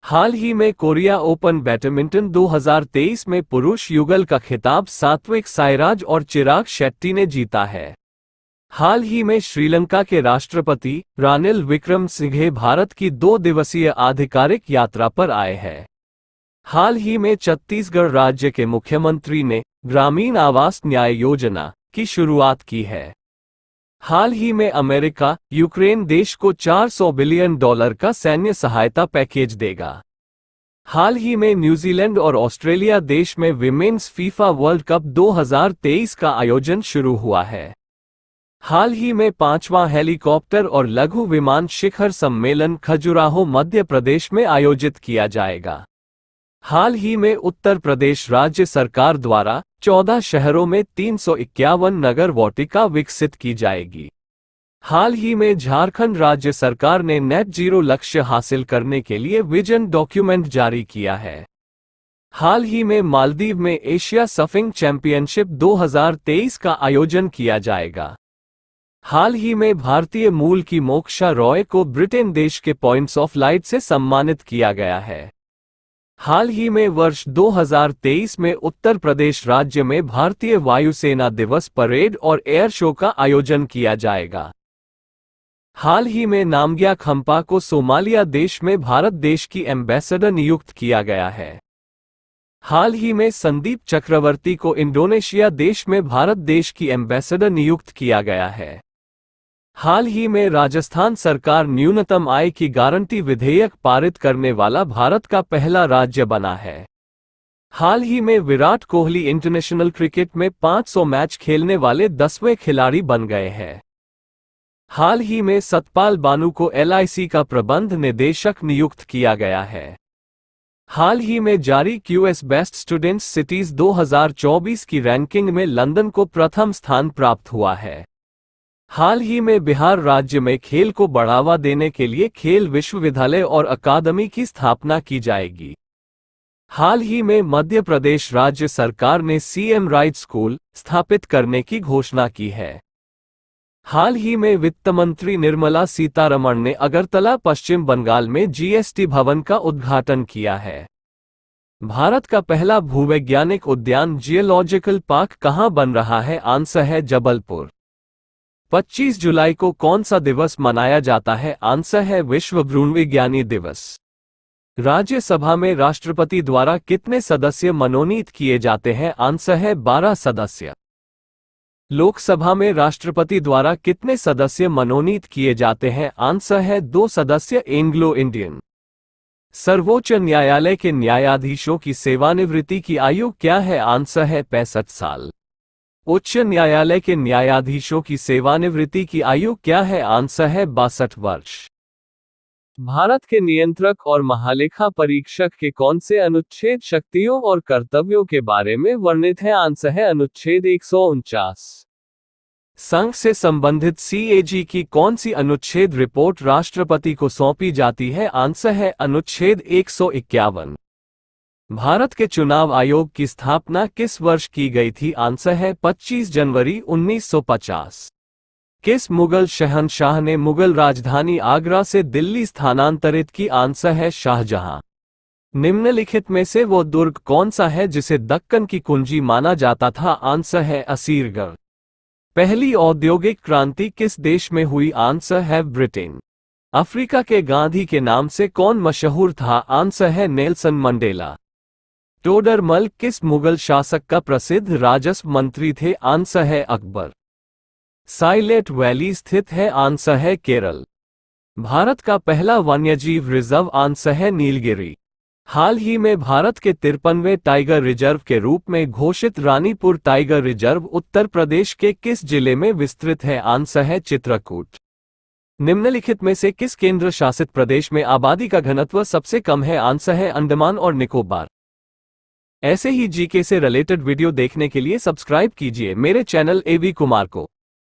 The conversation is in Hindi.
हाल ही में कोरिया ओपन बैडमिंटन 2023 में पुरुष युगल का खिताब सात्विक साईराज और चिराग शेट्टी ने जीता है। हाल ही में श्रीलंका के राष्ट्रपति रानिल विक्रमसिंघे भारत की 2 दिवसीय आधिकारिक यात्रा पर आए हैं। हाल ही में छत्तीसगढ़ राज्य के मुख्यमंत्री ने ग्रामीण आवास न्याय योजना की शुरुआत की है। हाल ही में अमेरिका यूक्रेन देश को $400 बिलियन का सैन्य सहायता पैकेज देगा। हाल ही में न्यूजीलैंड और ऑस्ट्रेलिया देश में विमेन्स फीफा वर्ल्ड कप 2023 का आयोजन शुरू हुआ है। हाल ही में 5वां हेलीकॉप्टर और लघु विमान शिखर सम्मेलन खजुराहो मध्य प्रदेश में आयोजित किया जाएगा। हाल ही में उत्तर प्रदेश राज्य सरकार द्वारा 14 शहरों में 351 नगर वाटिका विकसित की जाएगी। हाल ही में झारखंड राज्य सरकार ने नेट जीरो लक्ष्य हासिल करने के लिए विजन डॉक्यूमेंट जारी किया है। हाल ही में मालदीव में एशिया सर्फिंग चैंपियनशिप 2023 का आयोजन किया जाएगा। हाल ही में भारतीय मूल की मोक्षा रॉय को ब्रिटेन देश के पॉइंट्स ऑफ लाइट से सम्मानित किया गया है। हाल ही में वर्ष 2023 में उत्तर प्रदेश राज्य में भारतीय वायुसेना दिवस परेड और एयर शो का आयोजन किया जाएगा। हाल ही में नामग्या खम्पा को सोमालिया देश में भारत देश की एम्बेसडर नियुक्त किया गया है। हाल ही में संदीप चक्रवर्ती को इंडोनेशिया देश में भारत देश की एम्बेसडर नियुक्त किया गया है। हाल ही में राजस्थान सरकार न्यूनतम आय की गारंटी विधेयक पारित करने वाला भारत का पहला राज्य बना है। हाल ही में विराट कोहली इंटरनेशनल क्रिकेट में 500 मैच खेलने वाले 10वें खिलाड़ी बन गए हैं। हाल ही में सतपाल बानू को LIC का प्रबंध निदेशक नियुक्त किया गया है। हाल ही में जारी QS बेस्ट स्टूडेंट्स सिटीज 2024 की रैंकिंग में लंदन को प्रथम स्थान प्राप्त हुआ है। हाल ही में बिहार राज्य में खेल को बढ़ावा देने के लिए खेल विश्वविद्यालय और अकादमी की स्थापना की जाएगी। हाल ही में मध्य प्रदेश राज्य सरकार ने CM राइट स्कूल स्थापित करने की घोषणा की है। हाल ही में वित्त मंत्री निर्मला सीतारमण ने अगरतला पश्चिम बंगाल में GST भवन का उद्घाटन किया है। भारत का पहला भूवैज्ञानिक उद्यान जियोलॉजिकल पार्क कहां बन रहा है? आंसर है जबलपुर। 25 जुलाई को कौन सा दिवस मनाया जाता है? आंसर है विश्व भ्रूणविज्ञानी दिवस। राज्यसभा में राष्ट्रपति द्वारा कितने सदस्य मनोनीत किए जाते हैं? आंसर है 12 सदस्य। लोकसभा में राष्ट्रपति द्वारा कितने सदस्य मनोनीत किए जाते हैं? आंसर है 2 सदस्य एंग्लो इंडियन। सर्वोच्च न्यायालय के न्यायाधीशों की सेवानिवृत्ति की आयु क्या है? आंसर है 65 साल। उच्च न्यायालय के न्यायाधीशों की सेवानिवृत्ति की आयु क्या है? आंसर है 62 वर्ष। भारत के नियंत्रक और महालेखा परीक्षक के कौन से अनुच्छेद शक्तियों और कर्तव्यों के बारे में वर्णित है? आंसर है अनुच्छेद 149। संघ से संबंधित CAG की कौन सी अनुच्छेद रिपोर्ट राष्ट्रपति को सौंपी जाती है? आंसर है अनुच्छेद 151। भारत के चुनाव आयोग की स्थापना किस वर्ष की गई थी? आंसर है 25 जनवरी 1950। किस मुगल शहंशाह ने मुगल राजधानी आगरा से दिल्ली स्थानांतरित की? आंसर है शाहजहां। निम्नलिखित में से वो दुर्ग कौन सा है जिसे दक्कन की कुंजी माना जाता था? आंसर है असीरगढ़। पहली औद्योगिक क्रांति किस देश में हुई? आंसर है ब्रिटेन। अफ्रीका के गांधी के नाम से कौन मशहूर था? आंसर है नेल्सन मंडेला। टोडरमल किस मुगल शासक का प्रसिद्ध राजस्व मंत्री थे? आंसर है अकबर। साइलेंट वैली स्थित है? आंसर है केरल। भारत का पहला वन्यजीव रिजर्व? आंसर है नीलगिरी। हाल ही में भारत के 53वें टाइगर रिजर्व के रूप में घोषित रानीपुर टाइगर रिजर्व उत्तर प्रदेश के किस जिले में विस्तृत है? आंसर है चित्रकूट। निम्नलिखित में से किस केंद्र शासित प्रदेश में आबादी का घनत्व सबसे कम है? आंसर है अंडमान और निकोबार। ऐसे ही GK से रिलेटेड वीडियो देखने के लिए सब्सक्राइब कीजिए मेरे चैनल AV कुमार को।